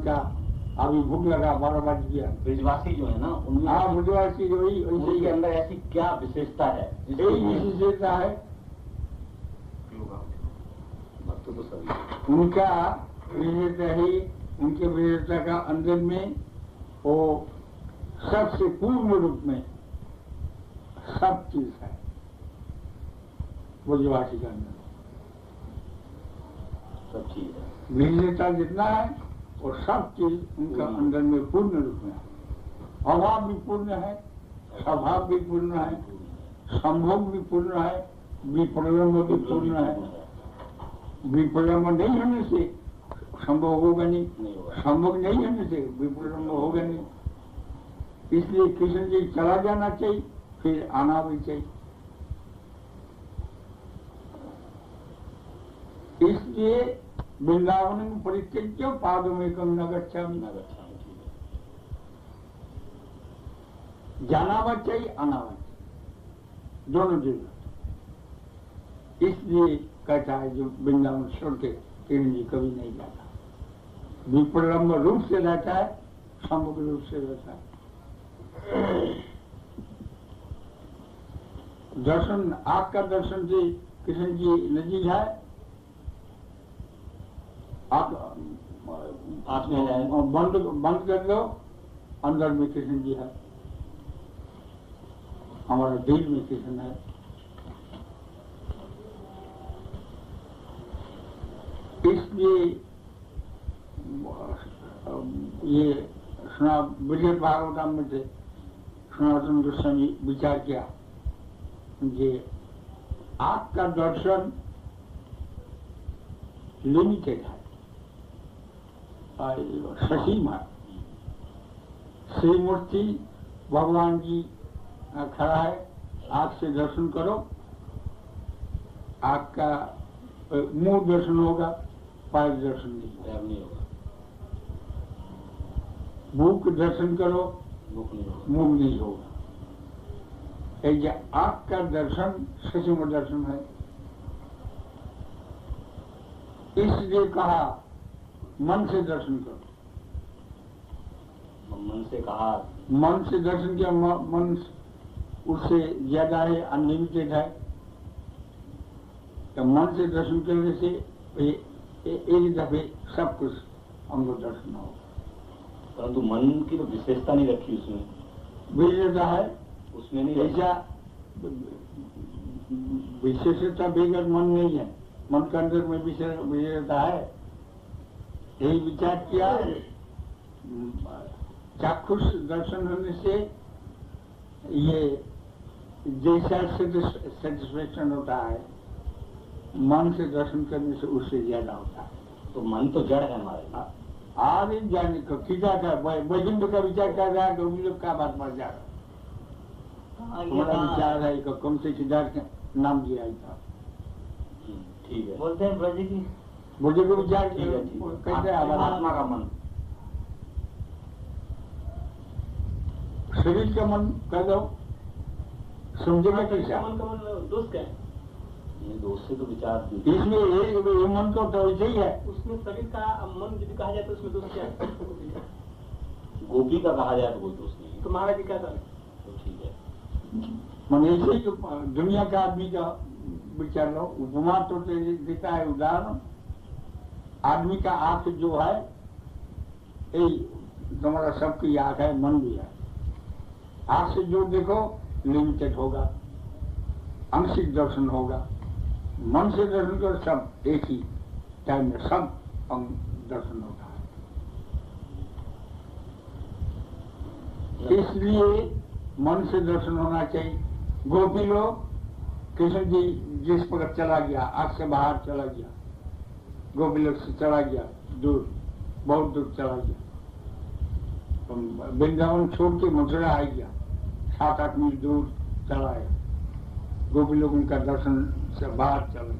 का अभी भूख लगा 12 बज गया। ब्रिजवासी जो है ना उनमें, हाँ ब्रिजवासी जो ही उनके अंदर ऐसी क्या विशेषता है? यही विशेषता है तो सभी उनका विशेषता ही, उनके विशेषता का अंदर में वो सबसे पूर्ण रूप में सब चीज है ब्रजवासी के अंदर। सब चीज है, विशेषता जितना है वो सब चीज उनका अंदर में पूर्ण रूप में है। अभाव भी पूर्ण है, स्वभाव भी पूर्ण है, संभोग भी पूर्ण है, विप्रलम्ब भी पूर्ण है। विप्रलम्ब नहीं होने से संभोग होगा नहीं, संभोग नहीं होने से विप्रलम्ब होगा नहीं। इसलिए कृष्ण जी चला जाना चाहिए, फिर आना भी चाहिए। इसलिए वृंदावन परित्यज्य पादमेकं न गच्छामि। जाना भी चाहिए, आना भी चाहिए, दोनों जगह। इसलिए कहता है जो वृंदावन छोड़ के कृष्ण जी कभी नहीं जाता। विप्रलम्ब रूप से रहता है, समग्र रूप से रहता है। दर्शन, आँख का दर्शन से कृष्ण जी नजीक है। आप बंद कर लो, अंदर में कृष्ण जी है, हमारा दिल में कृष्ण है। इसलिए ये सुना विजय भागवतम में थे, सनातन गोस्वामी विचार किया कि आँख का दर्शन लिमिटेड है, ससीम है। श्री मूर्ति भगवान जी खड़ा है, आँख से दर्शन करो, आँख का मुंह दर्शन होगा, पैर दर्शन नहीं होगा। मुख दर्शन करो, मुंह नहीं होगा। आँख का दर्शन ससीम दर्शन है। इसलिए कहा मन से दर्शन करो। मन से कहा, मन से दर्शन किया, मन उससे ज्यादा है, अनलिमिटेड है। तो मन से दर्शन करने से एक दफे सब कुछ हमको दर्शन होगा। परंतु मन की तो विशेषता नहीं रखी उसमें। विशेषता है उसमें नहीं, ऐसा विशेषता बगैर मन नहीं है। मन के अंदर में विशेषता है। यही विचार किया, चाक्षुष दर्शन होने से ये जैसा सेटिस्फेक्शन होता है, मन से दर्शन करने से उससे ज्यादा होता है। तो मन तो जड़ है हमारे। आगे जाने को खींचा था, वैकुंठ का विचार कर रहा है तो उन लोग का बात बढ़ जाएगा। हमारा विचार है कि कम से सिद्धार्थ नाम दिया था। ठीक है, बोलते हैं ब्रज की मुझे को विचार कैसे आत्मा का मन, शरीर का मन कह दो, समझेगा कैसा? मन का मन दोस्त क्या है? दोस्त से तो विचार इसमें ये मन तो वैसे ही है। उसमें शरीर का मन यदि कहा जाए तो उसमें दोस्त क्या है? गोपी का कहा जाए तो कोई दोस्त नहीं। तो महाराज जी क्या था? तो ठीक है, मन ऐसे ही दुनिया का आदमी का विचार लो। उपमा तो देता है उदाहरण। आदमी का आंख जो है, तुम्हारा सबकी आंख है, मन भी है। आंख से जो देखो लिमिटेड होगा, आंशिक दर्शन होगा। मन से दर्शन करो, सब एक ही टाइम में सब अंग दर्शन होता है। इसलिए मन से दर्शन होना चाहिए। गोपी लोग, कृष्ण जी जिस प्रकार चला गया, आंख से बाहर चला गया, गोपी लोग से चला गया दूर, बहुत दूर चला गया। वृंदावन छोड़ के मथुरा आ गया, 7-8 मील दूर चला गया। गोपी लोग उनका दर्शन से बाहर चले।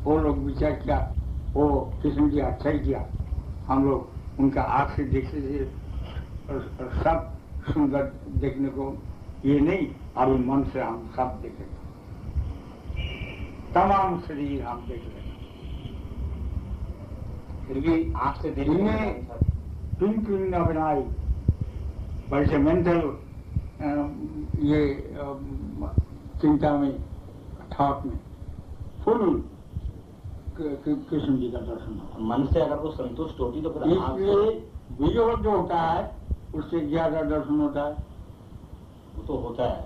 वो लोग विचार किया, वो कृष्ण जी अच्छा ही किया, हम लोग उनका आँख से देखने से सब सुंदर देखने को ये नहीं, अभी मन से हम सब देखेंगे, तमाम शरीर हम देख लेंगे। फिर भी आंख से देखने इन्हें पिन न बनाई, वैसे मेंटल ये चिंता में, थॉट में फुल कृष्ण जी का दर्शन होता। मन से अगर वो संतुष्ट होती तो फिर इसलिए वियोग जो होता है उससे ज्यादा दर्शन होता है। वो तो होता है,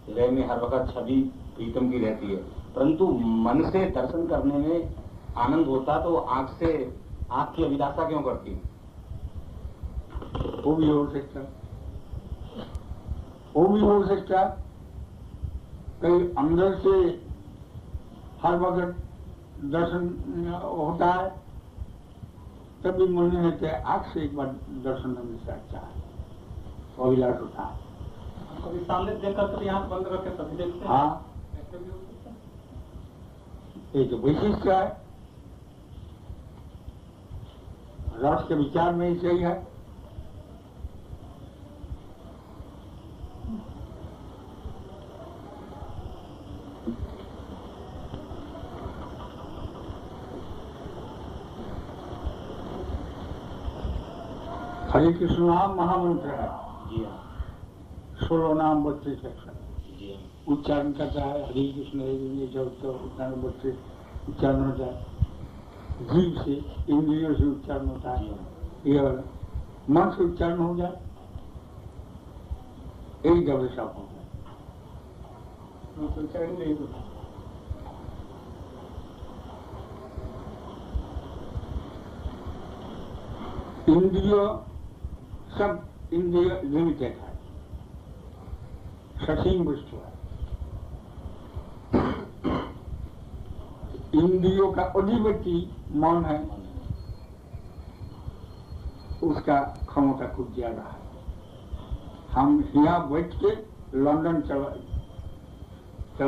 हृदय में हर वक्त छवि प्रीतम की रहती है, परंतु मन से दर्शन करने में आनंद होता तो आंख की अभिलाषा क्यों करती? वो भी हो सकता, वो भी हो सकता। कहीं अंदर से हर वक्त दर्शन होता है, तभी मन में रहते हैं आंख से एक बार दर्शन करने से अच्छा है, अभिलाष होता है। कभी सामने देखकर कभी आंख बंद करके तभी देखते हैं। हाँ, ऐसे भी हो सकता है। ये तो वैशिष्ट है, रस के विचार में ही सही है। हरे कृष्ण नाम महामंत्र है। जी हाँ, 16 नाम 32 अक्षर जी हाँ, उच्चारण करता है। हरे कृष्ण ये जब तो उतना 32 उच्चारण होता है, जीव से इंद्रियों से उच्चारण होता है, ये वाला मन से उच्चारण हो जाए, एक दफे सब हो जाए। उच्चारण नहीं होता। इंद्रियों सब इंद्रिय लिमिटेड है, ससीम वस्तु है। इंद्रियों का अधिपति मन है, उसका क्षमता कुछ ज्यादा है। हम यहाँ बैठ के लंदन चला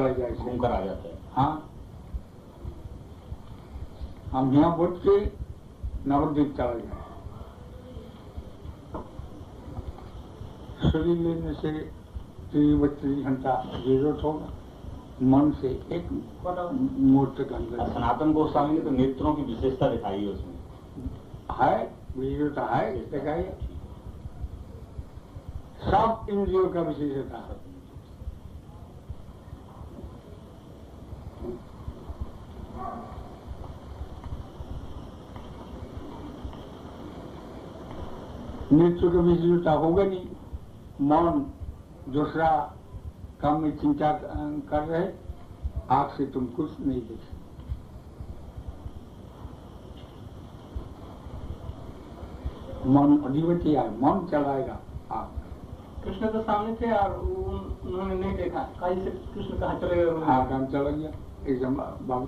जाए, घूम कर आ जाते हैं। हाँ, हम यहाँ बैठ के नवद्वीप चला जाए, शरीर लेने से 32 घंटा जरूरत होगा, मन से एक मुहूर्त के अंदर। सनातन गोस्वामी ने तो नेत्रों की विशेषता दिखाई है उसमें। है विशेषता है, दिखाइए। सब इंद्रियों का विशेषता है। नेत्र का विशेषता होगा नहीं, मन दूसरा काम में चिंता कर रहे, आंख से तुम कुछ नहीं देख सकते। मन अधिपति है, मन चलाएगा आंख। कृष्ण तो सामने थे और उन्होंने नहीं देखा, कहीं से कृष्ण कहाँ चले गए? हाँ, काम चला गया एकदम बाबू।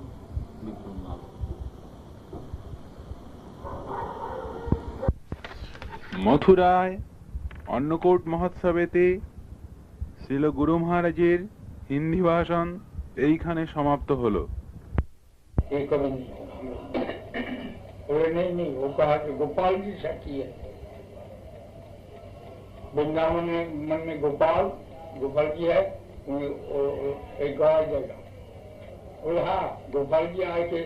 মথুরায় অন্নকূট মহোৎসবেতে শ্রীল গুরু মহারাজের হিন্দি ভাষণ এইখানে সমাপ্ত হলো। ये कभी नहीं, वो कहा कि गोपाल जी साथी है। वृंदावन में मन में गोपाल जी है, एक गाय जाएगा। बोले हाँ, गोपाल जी आए थे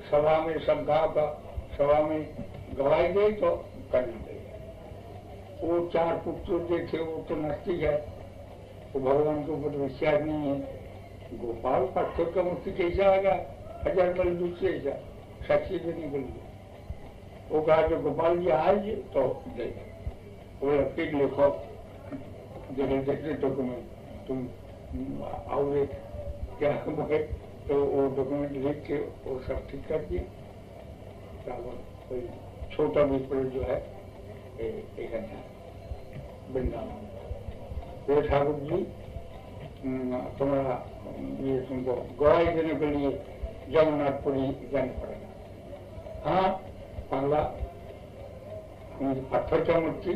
सभा में, सब गाँव का सभा में गवाई दे तो करना चाहिए। वो 4 पुत्र जो थे वो तो नास्तिक है, वो भगवान के ऊपर विश्वास नहीं है। गोपाल पत्थर का मूर्ति कैसा आएगा, 1000 बल दूसरे ऐसा साक्षी भी नहीं बोलिए। वो कहा कि गोपाल जी आए तो देगा। वो फिर लिखो जैसे डॉक्यूमेंट तुम आओगे क्या बोले, तो वो डॉक्यूमेंट लिख के वो सब ठीक कर दिए। कोई छोटा मित्र जो है एक अच्छा वृंदावन, वो ठाकुर जी तुम्हारा ये तुमको गवाही देने के लिए जगन्नाथपुरी जाना पड़ेगा। हाँ, पहला पत्थर का मूर्ति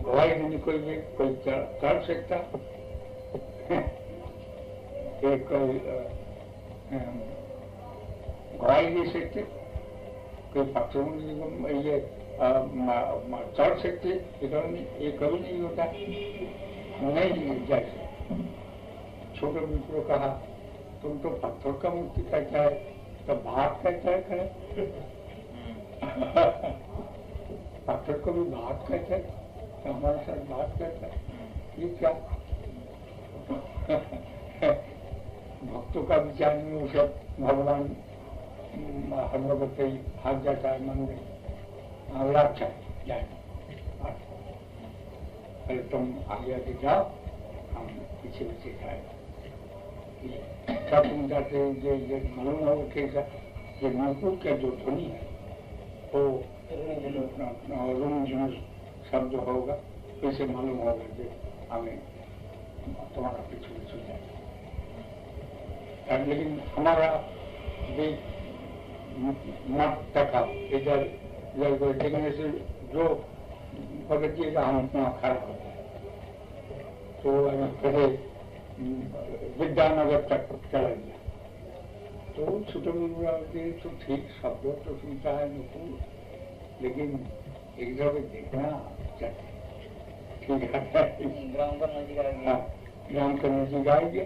गवाही देने के लिए कोई कर सकता, कोई गवाही दे सकते, कोई पत्थर ये चढ़ सकते, ये कभी नहीं होता, नहीं जैसे छोटे मित्रों कहा तुम तो पत्थर का मूर्ति करता है, तो भात कहता है करे पत्थर को भी भात कहता है तो हमारे साथ बात करता है, ये क्या भक्तों का विचार नहीं, वो सब भगवान हम लोग भाग जाता है मन में लाचा जाए, पहले तुम आगे आगे जाओ हम पीछे पीछे जाए, तुम जाते ये मालूम होगा कैसा ये मुकुट का जो ध्वनि है वो रुम शब्द होगा, कैसे मालूम होगा कि हमें तुम्हारा पीछे पीछे जाए। लेकिन हमारा भी मत तका इधर देखने से जो पकड़िएगा हम अपना खड़ा होता है, तो पहले विद्यानगर तक चला गया, तो छोटे तो ठीक शब्द तो सुनता है नुकुल, लेकिन एक जगह देखना ठीक है, ग्राम का नजदीक आ गया,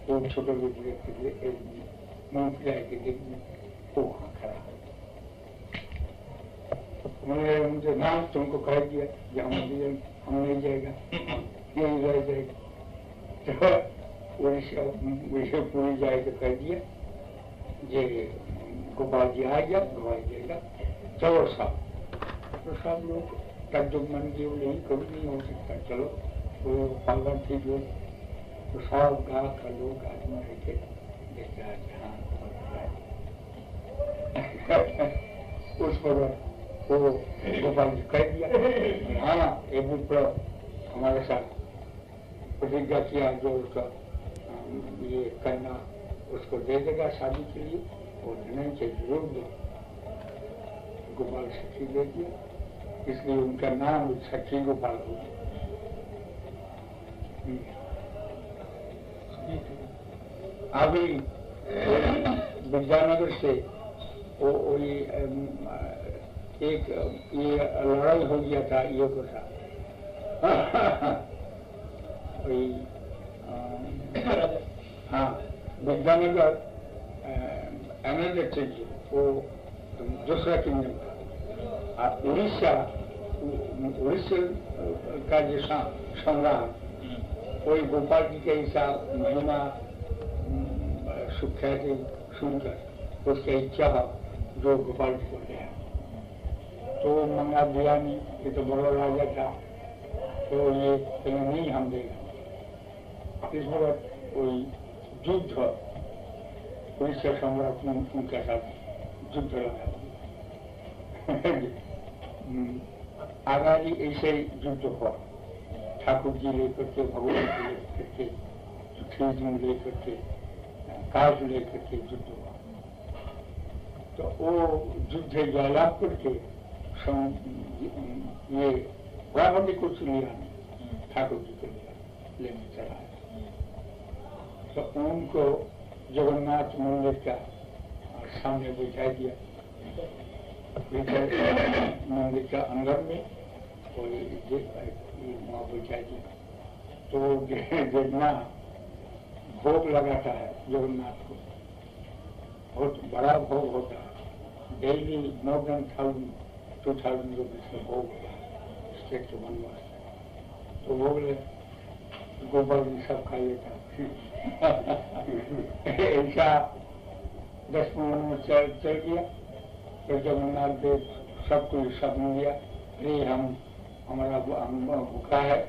वो छोटे बड़े मुंह के देखने वो वहाँ खड़ा है, मुझे नाम तुमको कह दिया कि हम नहीं जाएगा, यही रह जाएगा, तो वैसे पूरी जाएगा कह दिया, ये गोपाल जी आ गया गवाई देगा, चलो साहब, तो सब लोग तब जो मन की वो नहीं कभी नहीं हो सकता, चलो वो पालन ठीक हो, तो सब गाँव का लोग आदमी रह के देखता है उस पर वो गोपाल जी कह दिया, हाँ एक विप्र हमारे साथ प्रतिज्ञा किया जो उसका ये करना उसको दे देगा शादी के लिए, और नहीं चाहिए जरूर दो, गोपाल सखी दे दिया, इसलिए उनका नाम सखी गोपाल हो गया। अभी विद्यानगर से वो एक ये लड़ाई हो गया था ये को साथ हाँ विद्यानगर एमएलए वो दूसरा किंगडम था, उड़ीसा का जो सम्राट कोई गोपाल जी के हिसाब महिमा सुख्याति सुनकर उसकी इच्छा जो गोपाल जी को गया, तो मंगा दिया नहीं, ये तो बड़ा राजा था, तो ये नहीं हम देगा, इस बार कोई युद्ध उड़ीसा सम्राट उनके साथ युद्ध लगा आगामी ऐसे युद्ध हुआ, ठाकुर जी लेकर के भगवान जी लेकर के जी लेकर के काज लेकर के युद्ध हुआ, तो वो युद्ध जयलाभ करके ये रावण को लिया नहीं, ठाकुर जी को लिया लेने चला, तो उनको जगन्नाथ मंदिर का सामने बिठा दिया, मंदिर का अंदर में और वहाँ बिठा दिया, तो जितना भोग लगाता है जगन्नाथ को, बहुत बड़ा भोग होता है, डेली more than 2,000 रुपीज का भोग होता है स्टेट के बनवास, तो भोग गोबर भी सब खा लेता ऐसा 10 मिनट में चल गया, तो जगन्नाथ देव सबको सब मिल गया, अरे हमारा भूखा है,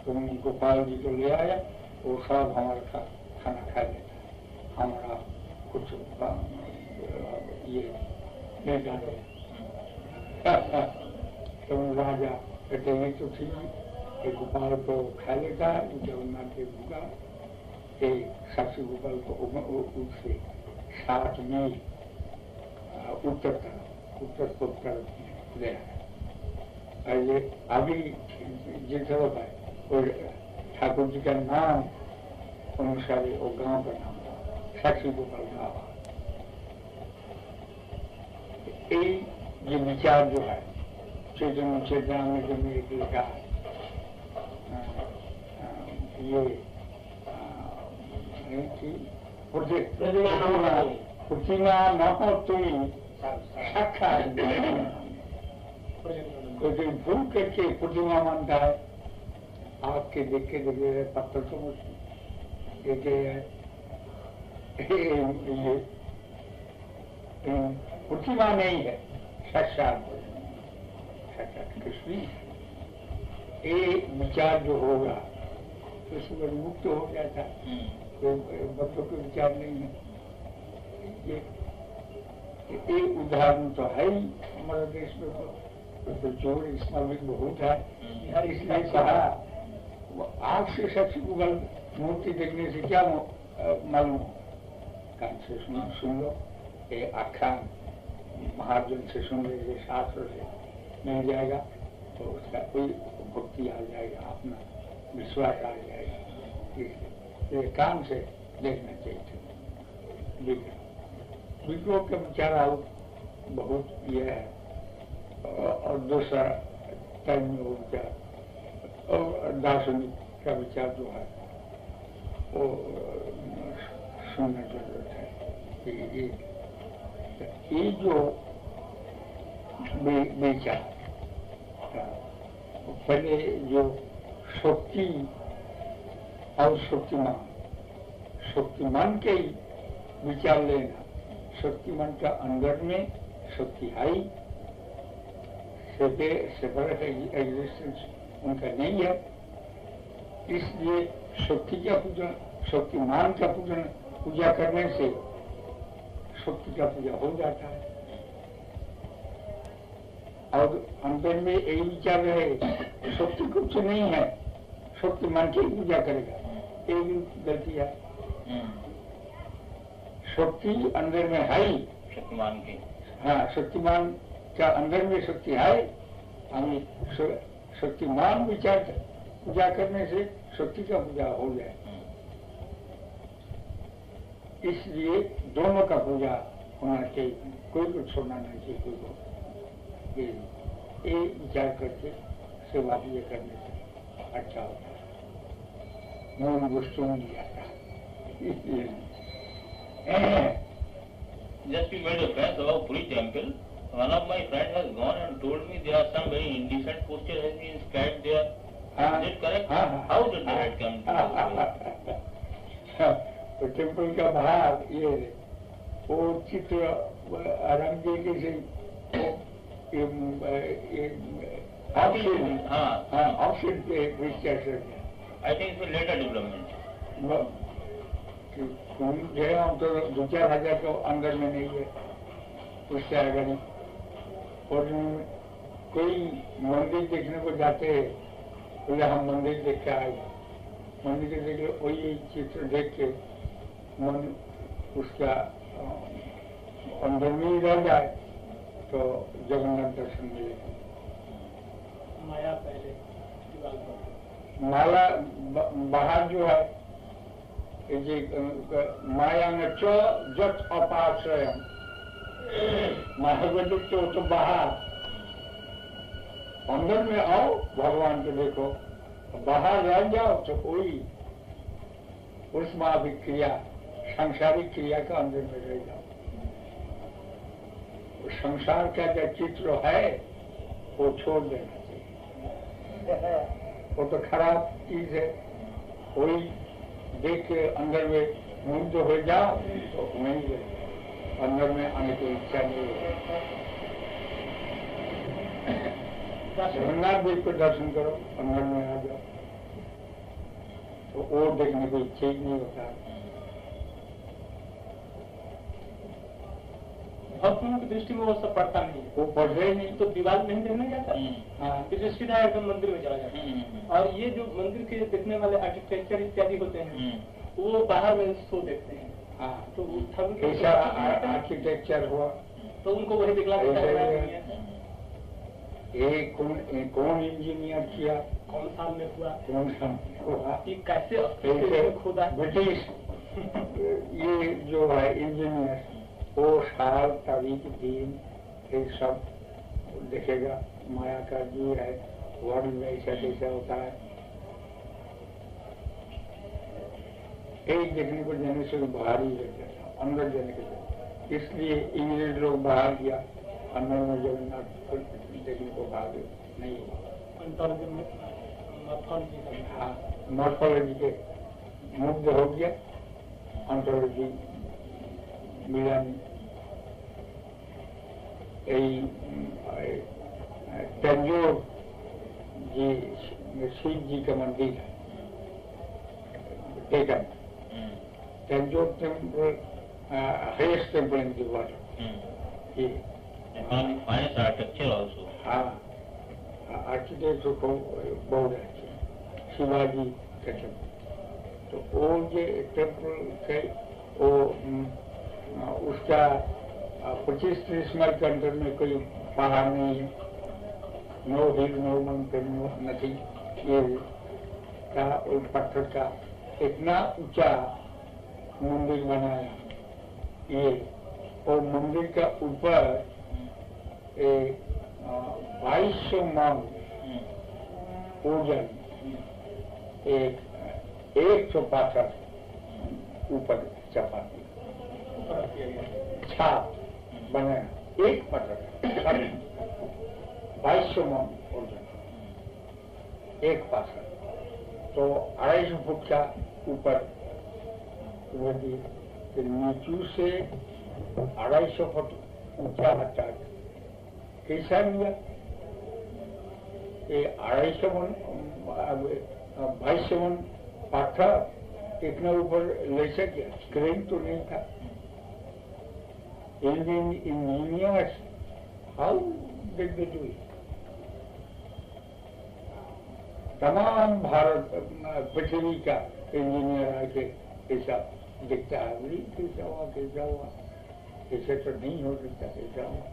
तुम गोपाल जी को ले आया, वो सब हमारे साथ खाना खा लेता है, हमारा कुछ ये ले जाते तो राजा कहते ये तो ठीक है, गोपाल को खा लेता है, जगन्नाथ देव भूखा, साक्षी गोपाल को उससे 7 मील उत्तर तरफ ले आया, अभी जिस तरफ है और ठाकुर जी का नाम अनुसार वो गांव का नाम था साक्षी गोपाल गाँव। ये विचार जो है चेतन चेतना में जो मेरे लिखा ये प्रतिमा न हो तो साक्षात कोई भूल करके प्रतिमा मानता है, आग के देख के देखे पत्थर तो ये प्रतिमा नहीं है, साक्षात कृष्ण। ये विचार जो होगा तो उसमें मुक्त हो जाता है, कोई बच्चों के विचार नहीं है। ये उदाहरण तो है ही हमारे देश में, तो चोर इसमें भी बहुत है, इसलिए कहा आग से सबसे गूगल मूर्ति देखने से क्या मालूम हो, कान से सुन लो, ये आख्यान महाजन से सुन लीजिए, शास्त्र से मिल जाएगा, तो उसका कोई भक्ति आ जाएगा, अपना विश्वास आ जाएगा। इसलिए ये कान से देखना चाहिए। विग्रह का विचार बहुत ये है, और दूसरा टाइम में वो विचार और दार्शनिक का विचार जो है वो सुनने की जरूरत है। ये जो विचार पहले जो शक्ति और शक्तिमान के ही विचार लेना, शक्तिमान का अंदर में शक्ति आई, सेपरेट एग्जिस्टेंस उनका नहीं है, इसलिए शक्ति का पूजन, शक्तिमान का पूजा करने से शक्ति का पूजा हो जाता है। और अंदर में यही विचार रहे शक्ति कुछ नहीं है, शक्तिमान की पूजा करेगा, ये भी गलती है। शक्ति अंदर में है ही, शक्तिमान की, हाँ शक्तिमान का अंदर में शक्ति है, हमें शक्तिमान विचार पूजा करने से शक्ति का पूजा हो जाए, इसलिए दोनों का पूजा होना चाहिए, कोई को छोड़ना नहीं चाहिए, कोई को ये विचार करके सेवा ये करने से अच्छा होता है, मूल वस्तु नहीं जाता। Just we made a friend about Puri temple. One of my friends has gone and told me there are some very indecent posters has been inscribed there. Is it correct? How did that come to this? तो temple का बाहर ये वो चित्र रंग जी से option पे विचार, I think it's a later development. तो 2-4 तो अंदर में नहीं है, उससे आगे नहीं। और कोई मंदिर देखने को जाते हैं, बोले हम मंदिर देख के आए, मंदिर के देख के वही चित्र देख के मन उसका अंदर में ही रह जाए तो जगन्नाथ दर्शन मिलेगा। माया पहले माला बाहर जो है माया में जट अपाश्रय महावलिक तो बाहर, अंदर में आओ भगवान को देखो, बाहर रह जाओ तो कोई उसमें अभिक्रिया सांसारिक क्रिया का अंदर में रह जाओ। संसार का जो चित्र है वो छोड़ देना चाहिए, वो तो खराब चीज है, कोई देख के अंदर में मुग्ध हो जाओ तो वहीं अंदर में आने की इच्छा नहीं है। जगन्नाथ देव को दर्शन करो, अंदर में आ जाओ तो और देखने की इच्छा ही नहीं होता। भक्तों की दृष्टि में वो सब पढ़ता नहीं है, वो पढ़ रहे नहीं तो दीवार नहीं देखने जाता, फिर सीधा एकदम मंदिर में चला जाता है। और ये जो मंदिर के देखने वाले आर्किटेक्चर इत्यादि होते हैं वो बाहर में शो देखते हैं। हाँ, तो कैसा आर्किटेक्चर हुआ तो उनको वही दिखला देता है। ये कौन इंजीनियर किया, कौन साल में हुआ, कौन साल हुआ, ये कैसे खुदा ब्रिटिश ये जो है इंजीनियर वो साल तारीख दिन ये सब देखेगा। माया का जो है वर्ल्ड में ऐसा कैसा होता है, एक देखने को जाने से बाहर ही रह जाता, अंदर जाने के लिए इसलिए इंग्लैंड लोग बाहर गया, अंदर में जगन्नाथ देखने को भाग नहीं हुआ। हाँ, मॉर्फोलॉजी के मुग्ध हो गया, ऑन्टोलॉजी मिला नहीं। तंजोर जी शिव जी का मंदिर है, taken Tanjore temple, highest temple in the world. Architecture also, हाँ, आर्किटेक्चर को बहुत अच्छे, शिवाजी का टेम्पल। तो वो जो टेम्पल है वो उसका 25-30 माइल के अंदर में कोई पहाड़ नहीं है, नो हिल नो माउंटेन नथिंग। ये का पत्थर का इतना ऊंचा मंदिर बनाया ये, और मंदिर का ऊपर 2200 मन ओजन 165 ऊपर चपाती छाप बनाया, एक पत्थर 2200 मन ओजन एक पासा, तो 250 फुट का ऊपर नीचू से 250 फुट ऊंचा तक कैसा मिला? ये 250 मन 2200 मन पत्थर इतना ऊपर ले सके? क्रेन तो नहीं था। Indian engineers, how did they do it? तमाम भारत पृथ्वी का इंजीनियर आके ऐसा दिखता है, कैसा हुआ ऐसे तो नहीं हो सकता, कैसा हुआ?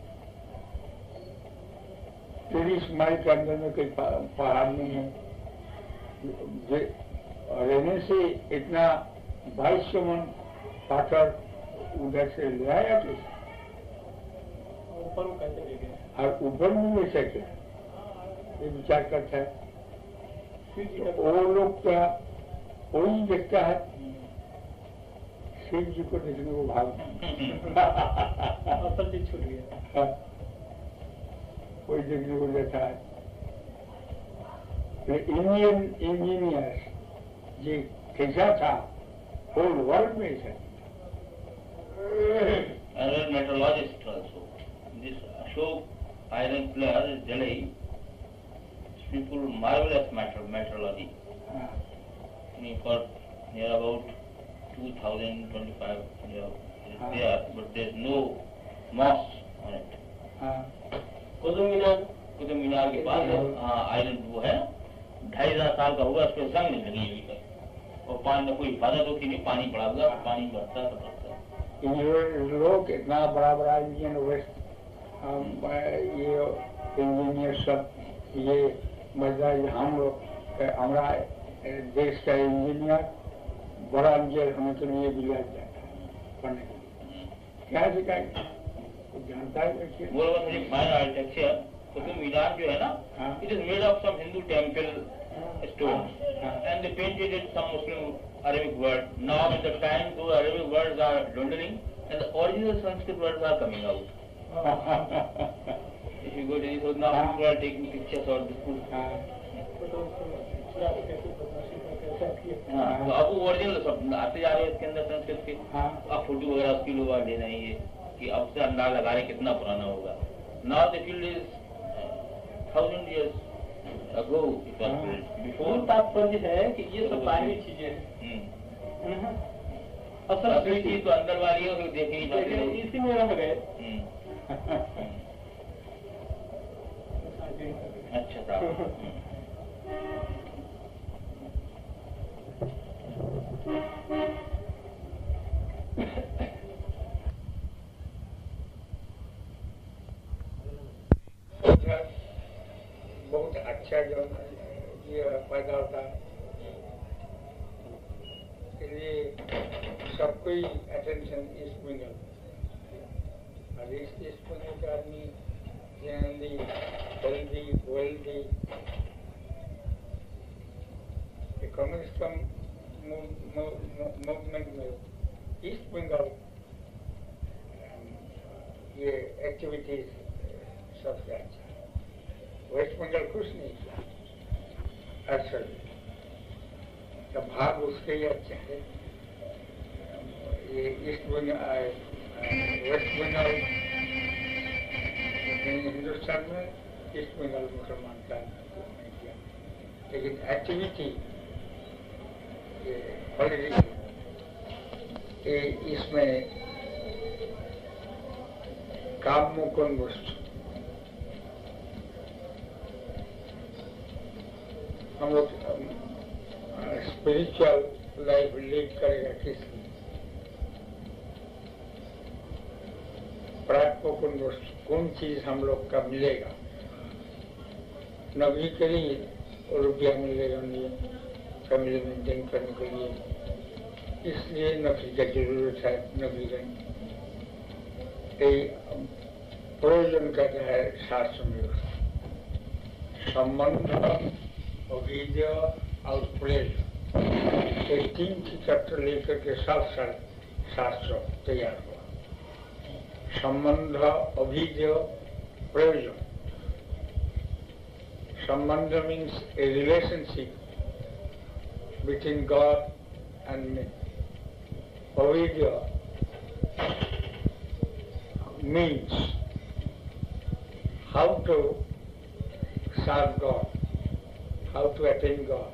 30 माइल के अंदर में कोई पहाड़ नहीं है, रहने से इतना 2200 मन पत्थर उधर से ले आया कैसे? ऊपर वो कैसे ले गए? और ऊपर नहीं ले सके, ये विचार करता है। वो लोग का वही देखता है, शिव जी को देखने को भाग असल चीज छूट गया, कोई देखने को लेता है। इंडियन इंजीनियर जी कैसा था, होल वर्ल्ड में ऐसा। Another metallurgist also. This Ashok iron player is Delhi. People marvelous metallurgy. He got near about 2025 years there, but there's no moss on it. Qutub Minar के पास आयरन वो है, 2,500 साल का हुआ, उस पर जंग नहीं लगी अभी तक, और पानी में कोई हिफाजत होती नहीं, पानी पड़ा हुआ, पानी बढ़ता तो बढ़ता। लोग इतना बड़ा बड़ा इंडियन वेस्ट ये इंजीनियर सब ये मतलब हम लोग हमारा देश का इंजीनियर बड़ा इंजीनियर होने के लिए भी लग जाता है पढ़ने के लिए, क्या सिखाएगा जानता है? फाइन आर्किटेक्चर कुतुब मीनार जो है ना, it is made of some Hindu temple stones and they painted it some Muslim Arabic word. Now with the time those Arabic words are dwindling and the original Sanskrit words are coming out. If you go to these, now people are taking pictures of the food. तो अब वो original सब आते जा रहे हैं इसके अंदर संस्कृत के, अब फोटो वगैरह उसकी लोग ले रहे हैं कि अब से अंदाज लगा रहे कितना पुराना होगा। Now the field is 1000 years ago it was built. Before तात्पर्य है कि ये सब बाहरी चीजें हैं, असल चीज तो अंदर वाली है, देखनी चाहिए, इसी में रह गए। अच्छा था। बहुत अच्छा जो ये पैदा होता है, इसलिए सबको ही अटेंशन ईस्ट बंगाल, और ईस्ट बंगाल का आदमी हेल्दी वेल्दी कम्युनिस्ट मूवमेंट में ईस्ट बंगाल ये एक्टिविटीज सबसे अच्छा है। वेस्ट बंगाल कुछ नहीं किया असल का भाग उसके ही अच्छा है। ये ईस्ट बंगाल वेस्ट बंगाल हिंदुस्तान में ईस्ट बंगाल मुसलमान का नहीं किया, लेकिन एक्टिविटी इसमें काम मुकुंद वस्तु हम लोग स्पिरिचुअल लाइफ लीड करेगा किसकी? प्राप्त वस्तु कौन चीज हम लोग का मिलेगा? नौकरी के लिए रुपया मिलेगा नहीं, फैमिली मेंटेन करने के लिए, इसलिए नौकरी की जरूरत है। नौकरी करनी प्रयोजन करता है शास्त्र में संबंध, अभिधेय और प्रयोजन, ये तीन की तत्व लेकर के सब शास्त्र तैयार हुआ। संबंध, अभिधेय, प्रयोजन। संबंध means A relationship between God and me. Avidya means how to serve God, how to attain God.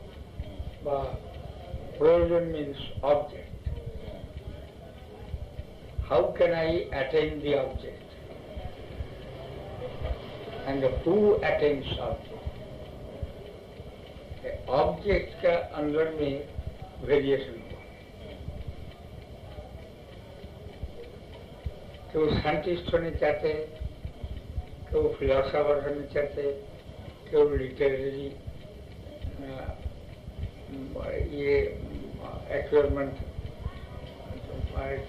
But provision means object. How can I attain the object? And who attains object? Object का अंदर में variation हुआ। तो scientist होने चाहते, तो philosopher होने चाहते, तो लिटरेरी ये एक्सपेरिमेंट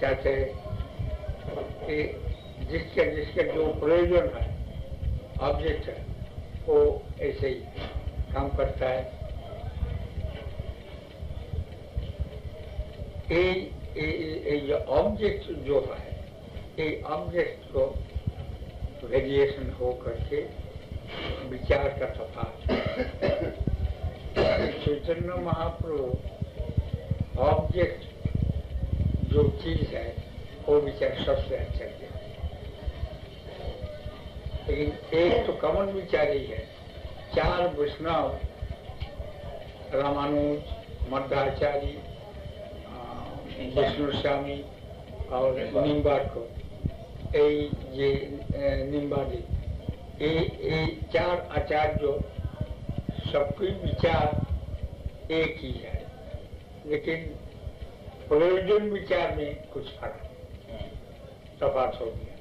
चाहते, कि जिसका जो प्रयोजन है, ऑब्जेक्ट है, वो ऐसे ही काम करता है। ये ऑब्जेक्ट जो है, ये ऑब्जेक्ट को वेरिएशन हो करके विचार का तफात। चैतन्य महाप्रभु ऑब्जेक्ट जो चीज है वो विचार सबसे अच्छा किया, लेकिन एक तो कॉमन विचार ही है। चार वैष्णव रामानुज, मध्वाचार्य, विष्णु स्वामी और निम्बार्को, ये निम्बादी, ये चार आचार्य सबके विचार एक ही है, लेकिन प्रयोजन विचार में कुछ फर्क तफात हो गया।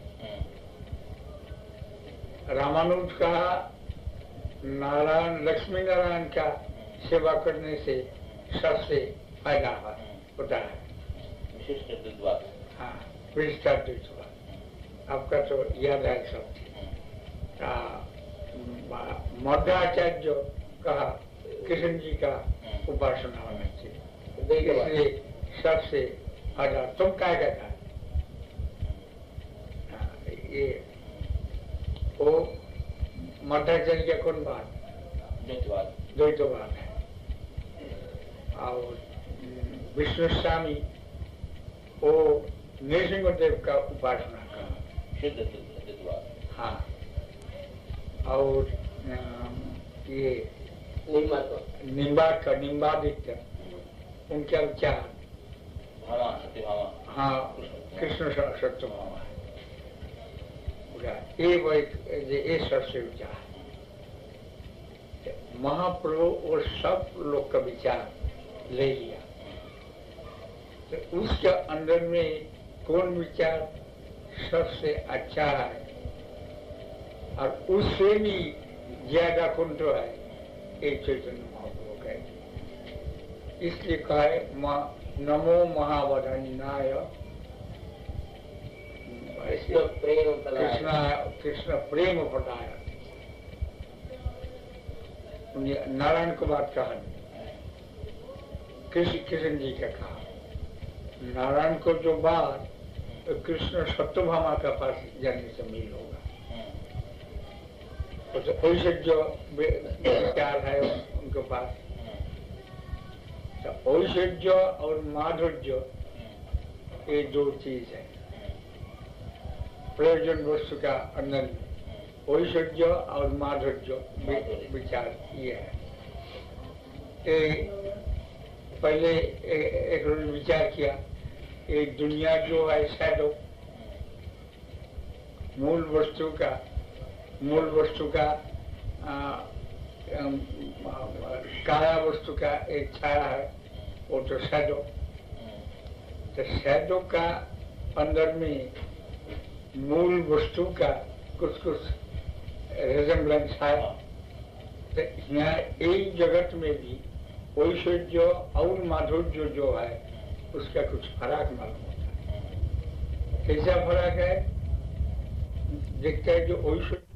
रामानुज का नारायण, लक्ष्मी नारायण का सेवा करने से सबसे फायदा होता है। हाँ, विशिष्ट अद्वैतवाद आपका तो याद है सब। मध्वाचार्य कहा कृष्ण जी का उपासना होना चाहिए, इसलिए सबसे फायदा तुम क्या कहता है? ये वो मध्वाचार्य का कौन बात? द्वैतवाद है। और विष्णु स्वामी वो नृसिंहदेव का उपासना का। हाँ, और ये निम्बादित्य उनका विचार, हाँ, कृष्ण सत्यभामा, ये सबसे विचार। महाप्रभु और सब लोग का विचार ले लिया, तो उसके अंदर में कौन विचार सबसे अच्छा है और उससे भी ज्यादा कौन तो है, एक चैतन्य महाप्रभु कहते। इसलिए कहा है नमो महावदन्याय कृष्ण प्रेम प्रदाय। नारायण को बात कहा, कृष्ण जी का कहा। नारायण को जो बात कृष्ण सत्यभामा का पास जाने से मिल होगा। तो ऐश्वर्य विचार है उनके पास, तो ऐश्वर्य और माधुर्य ये दो चीज है। प्रयोजन वस्तु का अंदर ऐश्वर्य और माधुर्य विचार ये है। पहले एक विचार किया, एक दुनिया जो है शैडो, मूल वस्तु का काया वस्तु का एक छाया है, वो तो शैडो। तो शैडो का अंदर में मूल वस्तु का कुछ रिजेम्बलेंस है। तो यहाँ एक जगत में भी ऐश्वर्य और माधुर्य जो है उसका कुछ फर्क मालूम होता है। कैसा फर्क है? देखते हैं जो ऐश्वर्य